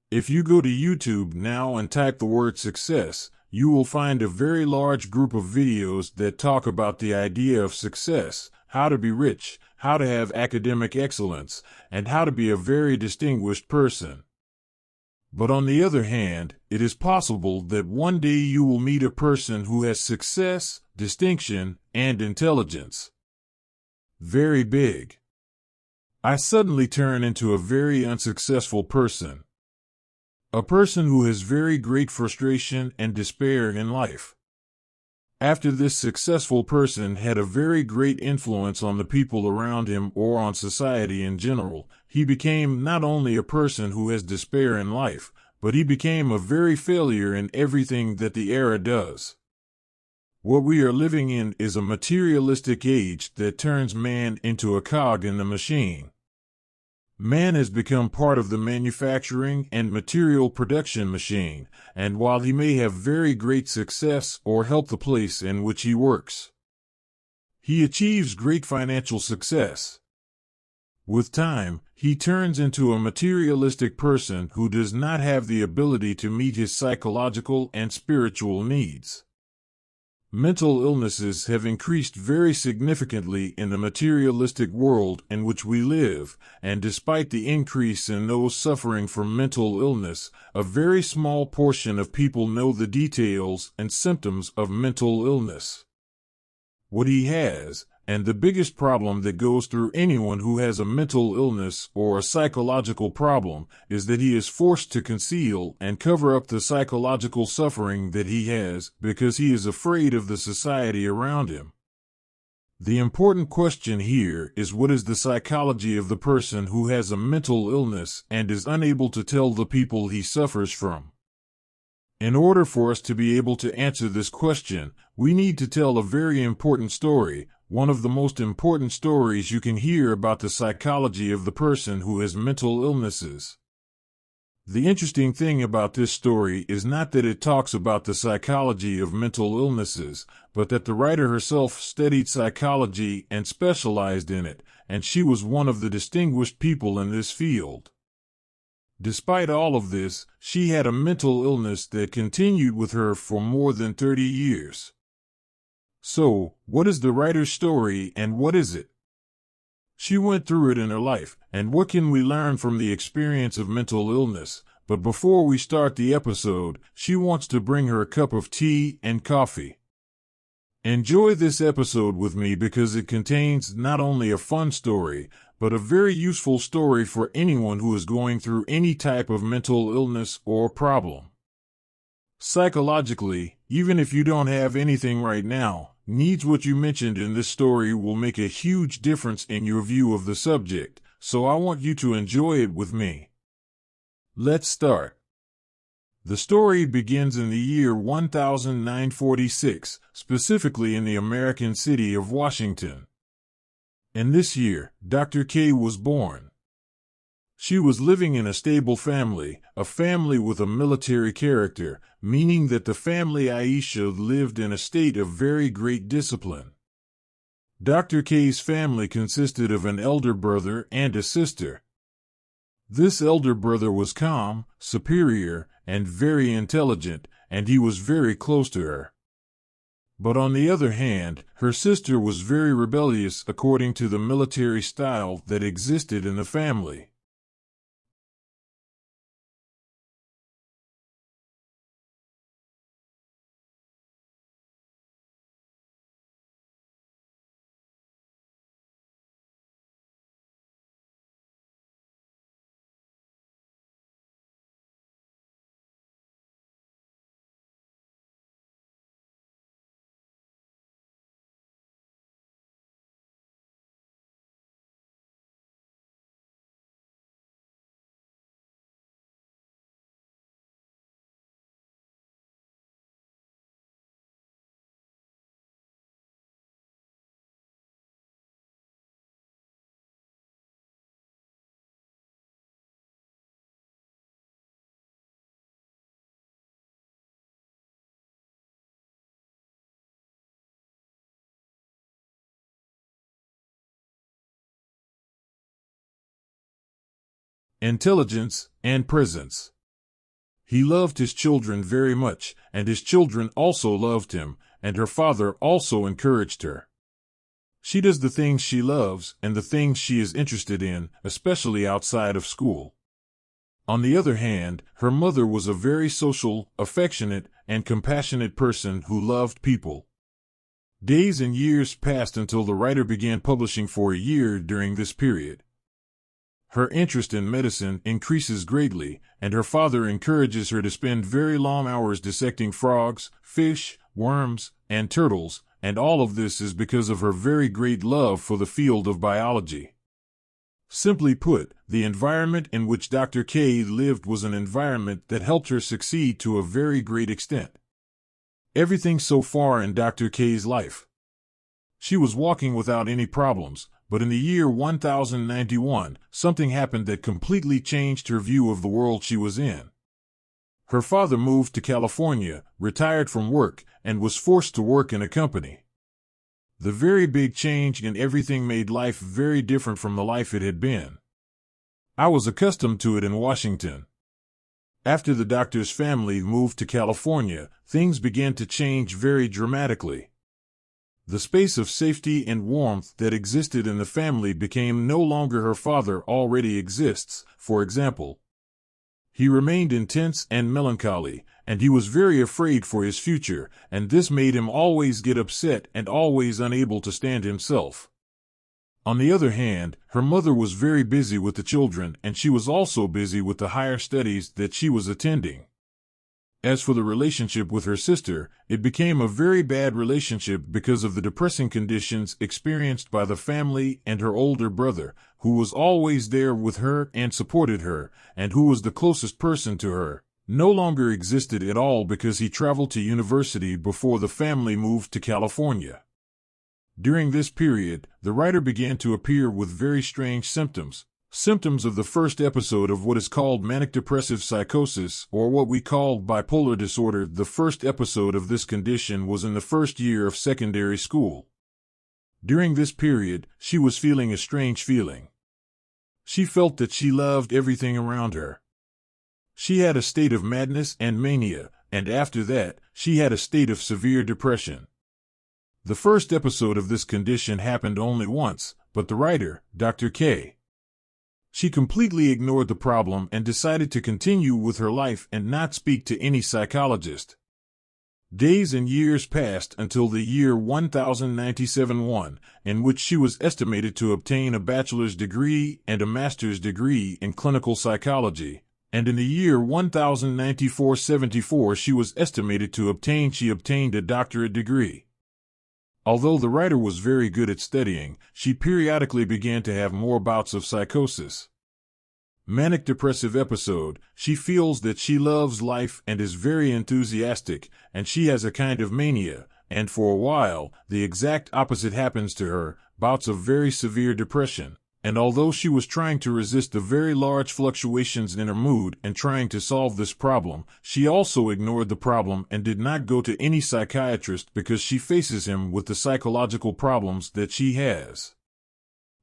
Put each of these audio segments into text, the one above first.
If you go to YouTube now and type the word success, you will find a very large group of videos that talk about the idea of success, how to be rich, how to have academic excellence, and how to be a very distinguished person. But on the other hand, it is possible that one day you will meet a person who has success, distinction, and intelligence. Very big. I suddenly turn into a very unsuccessful person. A person who has very great frustration and despair in life. After this successful person had a very great influence on the people around him or on society in general, he became not only a person who has despair in life, but he became a very failure in everything that the era does. What we are living in is a materialistic age that turns man into a cog in the machine. Man has become part of the manufacturing and material production machine, and while he may have very great success or help the place in which he works, he achieves great financial success. With time, he turns into a materialistic person who does not have the ability to meet his psychological and spiritual needs. Mental illnesses have increased very significantly in the materialistic world in which we live, and despite the increase in those suffering from mental illness, a very small portion of people know the details and symptoms of mental illness. What he has, and the biggest problem that goes through anyone who has a mental illness or a psychological problem, is that he is forced to conceal and cover up the psychological suffering that he has because he is afraid of the society around him. The important question here is, what is the psychology of the person who has a mental illness and is unable to tell the people he suffers from? In order for us to be able to answer this question, we need to tell a very important story, one of the most important stories you can hear about the psychology of the person who has mental illnesses. The interesting thing about this story is not that it talks about the psychology of mental illnesses, but that the writer herself studied psychology and specialized in it, and she was one of the distinguished people in this field. Despite all of this, she had a mental illness that continued with her for more than 30 years. So, what is the writer's story and what is it? She went through it in her life, and what can we learn from the experience of mental illness? But before we start the episode, she wants to bring her a cup of tea and coffee. Enjoy this episode with me because it contains not only a fun story, but a very useful story for anyone who is going through any type of mental illness or problem. Psychologically, even if you don't have anything right now, needs what you mentioned in this story will make a huge difference in your view of the subject, so I want you to enjoy it with me. Let's start. The story begins in the year 1946, specifically in the American city of Washington. In this year, Dr. Kay was born. She was living in a stable family, a family with a military character, meaning that the family Aisha lived in a state of very great discipline. Dr. Kay's family consisted of an elder brother and a sister. This elder brother was calm, superior, and very intelligent, and he was very close to her. But on the other hand, her sister was very rebellious according to the military style that existed in the family. Intelligence and presence. He loved his children very much, and his children also loved him, and her father also encouraged her. She does the things she loves and the things she is interested in, especially outside of school. On the other hand, her mother was a very social, affectionate, and compassionate person who loved people. Days and years passed until the writer began publishing for a year during this period. Her interest in medicine increases greatly, and her father encourages her to spend very long hours dissecting frogs, fish, worms, and turtles, and all of this is because of her very great love for the field of biology. Simply put, the environment in which Dr. Kay lived was an environment that helped her succeed to a very great extent. Everything so far in Dr. Kay's life. She was walking without any problems, but in the year 1091, something happened that completely changed her view of the world she was in. Her father moved to California, retired from work, and was forced to work in a company. The very big change in everything made life very different from the life it had been. I was accustomed to it in Washington. After the doctor's family moved to California, things began to change very dramatically. The space of safety and warmth that existed in the family became no longer her father already exists, for example. He remained intense and melancholy, and he was very afraid for his future, and this made him always get upset and always unable to stand himself. On the other hand, her mother was very busy with the children, and she was also busy with the higher studies that she was attending. As for the relationship with her sister, it became a very bad relationship because of the depressing conditions experienced by the family, and her older brother, who was always there with her and supported her, and who was the closest person to her, no longer existed at all because he traveled to university before the family moved to California. During this period, the writer began to appear with very strange symptoms of the first episode of what is called manic-depressive psychosis, or what we call bipolar disorder. The first episode of this condition was in the first year of secondary school. During this period, she was feeling a strange feeling. She felt that she loved everything around her. She had a state of madness and mania, and after that, she had a state of severe depression. The first episode of this condition happened only once, but the writer, Dr. Kay, she completely ignored the problem and decided to continue with her life and not speak to any psychologist. Days and years passed until the year 1097, in which she was estimated to obtain a bachelor's degree and a master's degree in clinical psychology, and in the year 1094 she was estimated to obtained a doctorate degree. Although the writer was very good at studying, she periodically began to have more bouts of psychosis. Manic depressive episode, she feels that she loves life and is very enthusiastic, and she has a kind of mania, and for a while, the exact opposite happens to her, bouts of very severe depression. And although she was trying to resist the very large fluctuations in her mood and trying to solve this problem, she also ignored the problem and did not go to any psychiatrist because she faces him with the psychological problems that she has.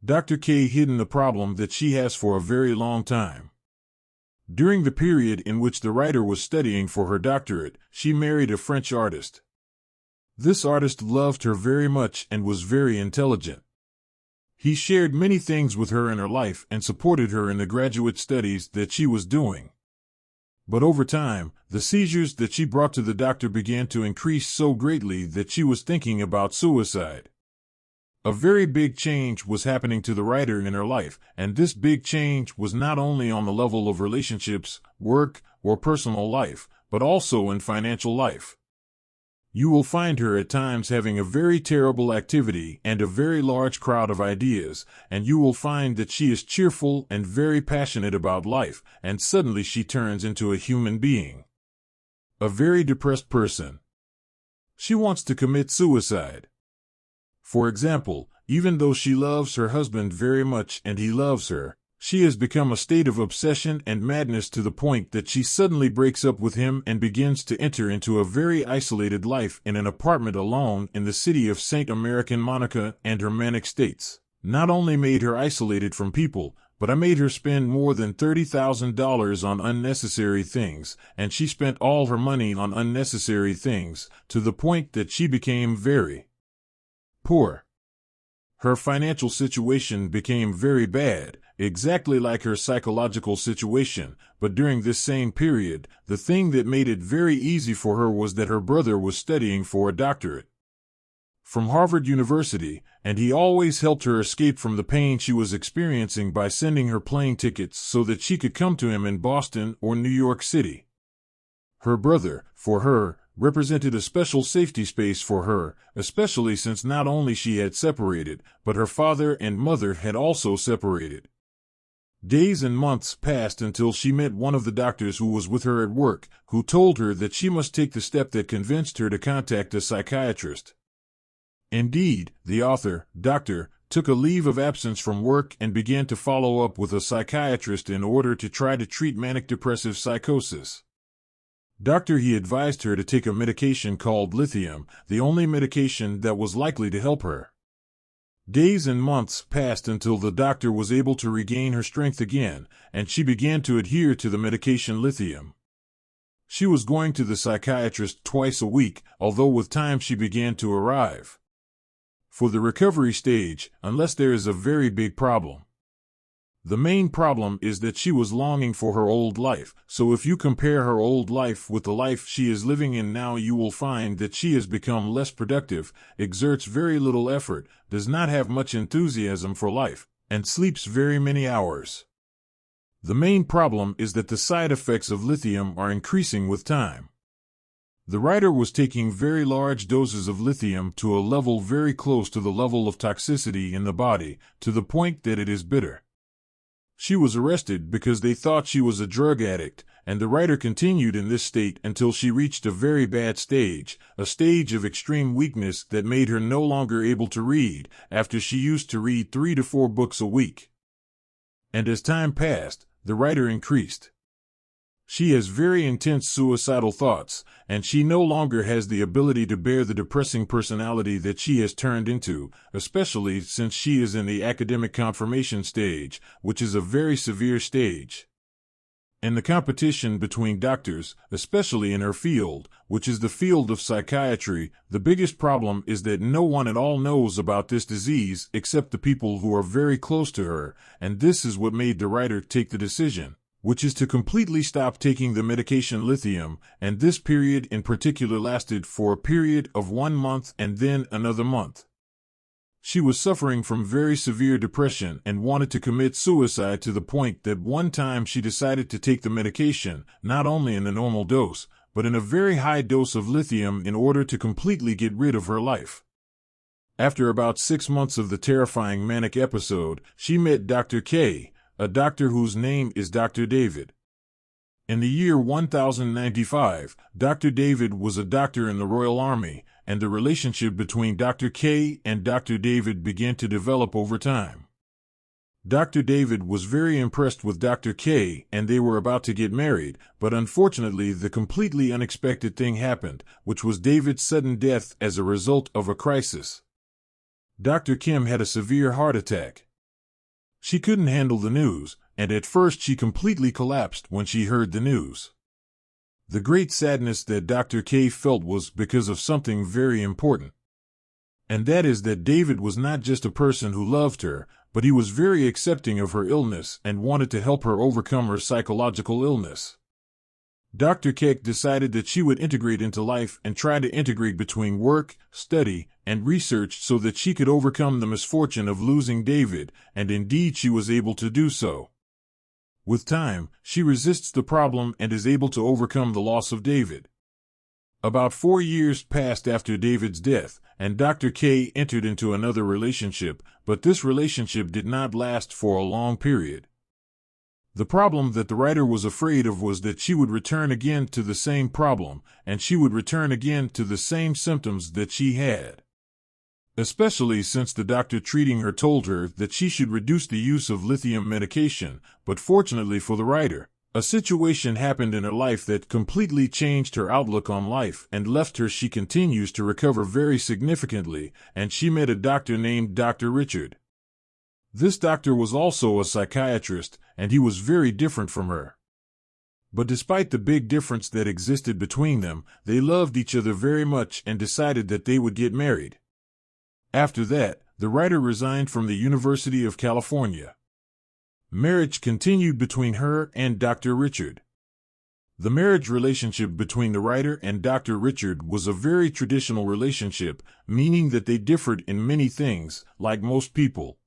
Dr. Kay hidden the problem that she has for a very long time. During the period in which the writer was studying for her doctorate, she married a French artist. This artist loved her very much and was very intelligent. He shared many things with her in her life and supported her in the graduate studies that she was doing. But over time, the seizures that she brought to the doctor began to increase so greatly that she was thinking about suicide. A very big change was happening to the writer in her life, and this big change was not only on the level of relationships, work, or personal life, but also in financial life. You will find her at times having a very terrible activity and a very large crowd of ideas, and you will find that she is cheerful and very passionate about life, and suddenly she turns into a human being. A very depressed person. She wants to commit suicide. For example, even though she loves her husband very much and he loves her, she has become a state of obsession and madness to the point that she suddenly breaks up with him and begins to enter into a very isolated life in an apartment alone in the city of St. American Monica, and her manic states not only made her isolated from people, But I made her spend more than $30,000 on unnecessary things, and she spent all her money on unnecessary things, to the point that she became very poor. Her financial situation became very bad, exactly like her psychological situation, but during this same period, the thing that made it very easy for her was that her brother was studying for a doctorate from Harvard University, and he always helped her escape from the pain she was experiencing by sending her plane tickets so that she could come to him in Boston or New York City. Her brother, for her, represented a special safety space for her, especially since not only she had separated, but her father and mother had also separated. Days and months passed until she met one of the doctors who was with her at work, who told her that she must take the step that convinced her to contact a psychiatrist. Indeed, the author, doctor, took a leave of absence from work and began to follow up with a psychiatrist in order to try to treat manic-depressive psychosis. He advised her to take a medication called lithium, the only medication that was likely to help her. Days and months passed until the doctor was able to regain her strength again, and she began to adhere to the medication lithium. She was going to the psychiatrist twice a week, although with time she began to arrive. For the recovery stage, unless there is a very big problem. The main problem is that she was longing for her old life, so if you compare her old life with the life she is living in now, you will find that she has become less productive, exerts very little effort, does not have much enthusiasm for life, and sleeps very many hours. The main problem is that the side effects of lithium are increasing with time. The writer was taking very large doses of lithium to a level very close to the level of toxicity in the body, to the point that it is bitter. She was arrested because they thought she was a drug addict, and the writer continued in this state until she reached a very bad stage, a stage of extreme weakness that made her no longer able to read, after she used to read 3 to 4 books a week. And as time passed, the writer increased. She has very intense suicidal thoughts, and she no longer has the ability to bear the depressing personality that she has turned into, especially since she is in the academic confirmation stage, which is a very severe stage. In the competition between doctors, especially in her field, which is the field of psychiatry, the biggest problem is that no one at all knows about this disease except the people who are very close to her, and this is what made the writer take the decision, which is to completely stop taking the medication lithium, and this period in particular lasted for a period of 1 month and then another month. She was suffering from very severe depression and wanted to commit suicide to the point that one time she decided to take the medication, not only in the normal dose, but in a very high dose of lithium in order to completely get rid of her life. After about 6 months of the terrifying manic episode, she met Dr. Kay, a doctor whose name is Dr. David. In the year 1095, Dr. David was a doctor in the Royal Army, and the relationship between Dr. Kay and Dr. David began to develop over time. Dr. David was very impressed with Dr. Kay, and they were about to get married, but unfortunately the completely unexpected thing happened, which was David's sudden death as a result of a crisis. Dr. Kim had a severe heart attack. She couldn't handle the news, and at first she completely collapsed when she heard the news. The great sadness that Dr. Kay felt was because of something very important. And that is that David was not just a person who loved her, but he was very accepting of her illness and wanted to help her overcome her psychological illness. Dr. Keck decided that she would integrate into life and try to integrate between work, study, and research so that she could overcome the misfortune of losing David, and indeed she was able to do so. With time, she resists the problem and is able to overcome the loss of David. About 4 years passed after David's death, and Dr. Kay entered into another relationship, but this relationship did not last for a long period. The problem that the writer was afraid of was that she would return again to the same problem, and she would return again to the same symptoms that she had. Especially since the doctor treating her told her that she should reduce the use of lithium medication, but fortunately for the writer, a situation happened in her life that completely changed her outlook on life and left her. She continues to recover very significantly, and she met a doctor named Dr. Richard. This doctor was also a psychiatrist, and he was very different from her. But despite the big difference that existed between them, they loved each other very much and decided that they would get married. After that, the writer resigned from the University of California. Marriage continued between her and Dr. Richard. The marriage relationship between the writer and Dr. Richard was a very traditional relationship, meaning that they differed in many things, like most people.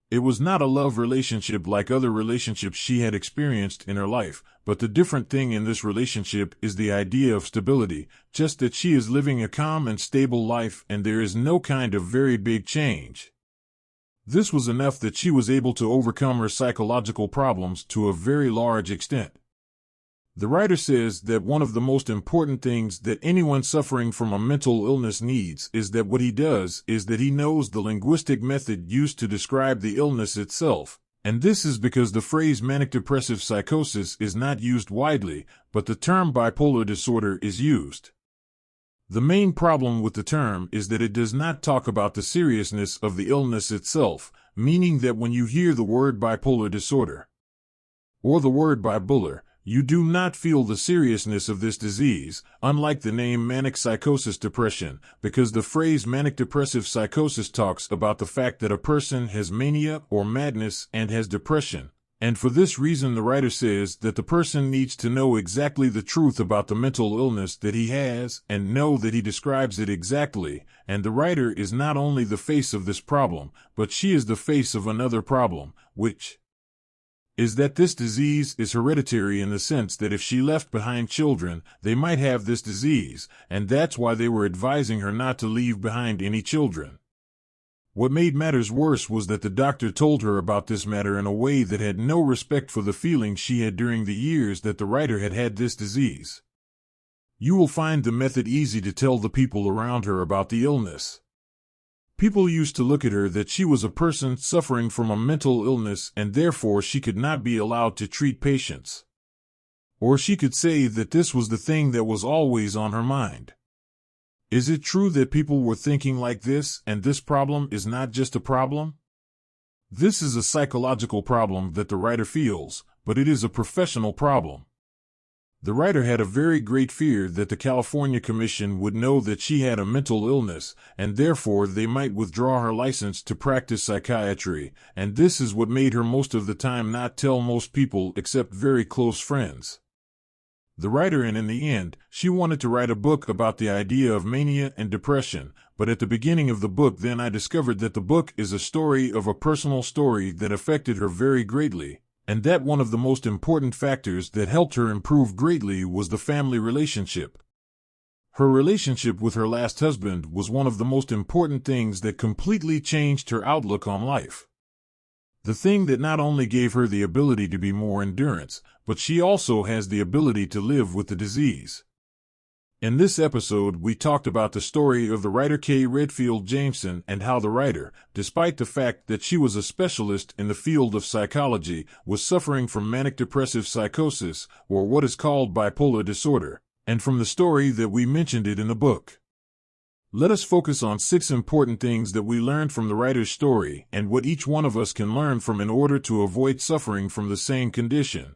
It was not a love relationship like other relationships she had experienced in her life, but the different thing in this relationship is the idea of stability, just that she is living a calm and stable life and there is no kind of very big change. This was enough that she was able to overcome her psychological problems to a very large extent. The writer says that one of the most important things that anyone suffering from a mental illness needs is that what he does is that he knows the linguistic method used to describe the illness itself, and this is because the phrase manic-depressive psychosis is not used widely, but the term bipolar disorder is used. The main problem with the term is that it does not talk about the seriousness of the illness itself, meaning that when you hear the word bipolar disorder or the word bipolar, you do not feel the seriousness of this disease, unlike the name manic psychosis depression, because the phrase manic-depressive psychosis talks about the fact that a person has mania or madness and has depression. And for this reason the writer says that the person needs to know exactly the truth about the mental illness that he has and know that he describes it exactly, and the writer is not only the face of this problem, but she is the face of another problem, which is that this disease is hereditary in the sense that if she left behind children, they might have this disease, and that's why they were advising her not to leave behind any children. What made matters worse was that the doctor told her about this matter in a way that had no respect for the feelings she had during the years that the writer had had this disease. You will find the method easy to tell the people around her about the illness. People used to look at her that she was a person suffering from a mental illness and therefore she could not be allowed to treat patients. Or she could say that this was the thing that was always on her mind. Is it true that people were thinking like this and this problem is not just a problem? This is a psychological problem that the writer feels, but it is a professional problem. The writer had a very great fear that the California Commission would know that she had a mental illness, and therefore they might withdraw her license to practice psychiatry, and this is what made her most of the time not tell most people except very close friends. The writer, and in the end, she wanted to write a book about the idea of mania and depression, but at the beginning of the book then I discovered that the book is a story of a personal story that affected her very greatly, and that one of the most important factors that helped her improve greatly was the family relationship. Her relationship with her last husband was one of the most important things that completely changed her outlook on life. The thing that not only gave her the ability to be more endurance, but she also has the ability to live with the disease. In this episode, we talked about the story of the writer Kay Redfield Jamison and how the writer, despite the fact that she was a specialist in the field of psychology, was suffering from manic-depressive psychosis, or what is called bipolar disorder, and from the story that we mentioned it in the book. Let us focus on 6 important things that we learned from the writer's story and what each one of us can learn from in order to avoid suffering from the same condition.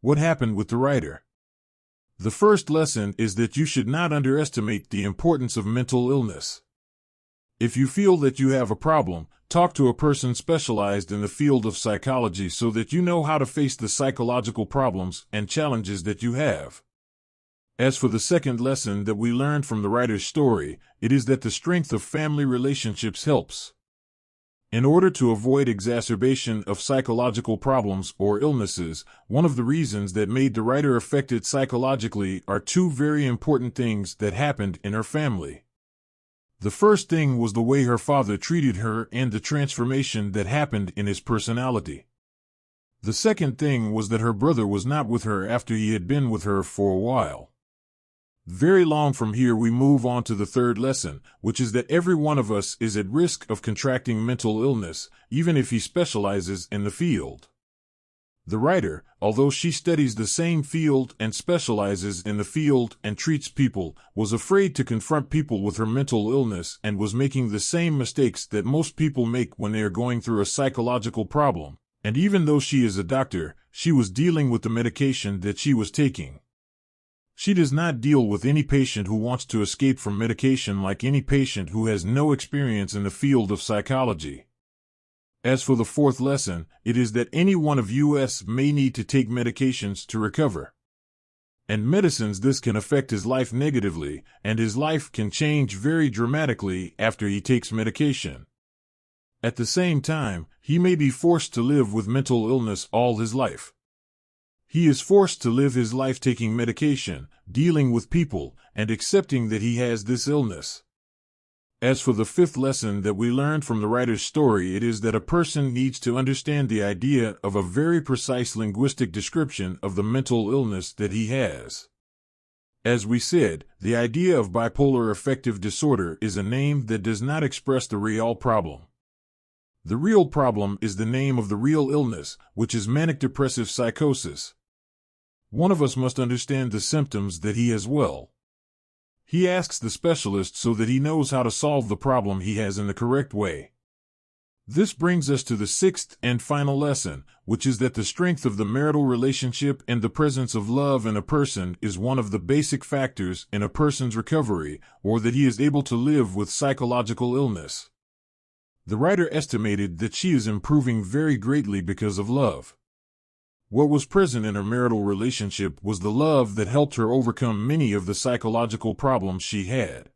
What happened with the writer? The first lesson is that you should not underestimate the importance of mental illness. If you feel that you have a problem, talk to a person specialized in the field of psychology so that you know how to face the psychological problems and challenges that you have. As for the second lesson that we learned from the writer's story, it is that the strength of family relationships helps. In order to avoid exacerbation of psychological problems or illnesses, one of the reasons that made the writer affected psychologically are 2 very important things that happened in her family. The first thing was the way her father treated her and the transformation that happened in his personality. The second thing was that her brother was not with her after he had been with her for a while. Very long from here we move on to the third lesson, which is that every one of us is at risk of contracting mental illness, even if he specializes in the field. The writer, although she studies the same field and specializes in the field and treats people, was afraid to confront people with her mental illness and was making the same mistakes that most people make when they are going through a psychological problem. And even though she is a doctor, she was dealing with the medication that she was taking. She does not deal with any patient who wants to escape from medication like any patient who has no experience in the field of psychology. As for the fourth lesson, it is that any one of us may need to take medications to recover. And medicines, this can affect his life negatively, and his life can change very dramatically after he takes medication. At the same time, he may be forced to live with mental illness all his life. He is forced to live his life taking medication, dealing with people, and accepting that he has this illness. As for the fifth lesson that we learned from the writer's story, it is that a person needs to understand the idea of a very precise linguistic description of the mental illness that he has. As we said, the idea of bipolar affective disorder is a name that does not express the real problem. The real problem is the name of the real illness, which is manic depressive psychosis. One of us must understand the symptoms that he has well. He asks the specialist so that he knows how to solve the problem he has in the correct way. This brings us to the sixth and final lesson, which is that the strength of the marital relationship and the presence of love in a person is one of the basic factors in a person's recovery, or that he is able to live with psychological illness. The writer estimated that she is improving very greatly because of love. What was present in her marital relationship was the love that helped her overcome many of the psychological problems she had.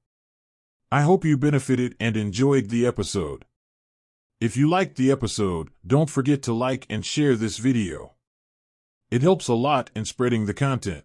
I hope you benefited and enjoyed the episode. If you liked the episode, don't forget to like and share this video. It helps a lot in spreading the content.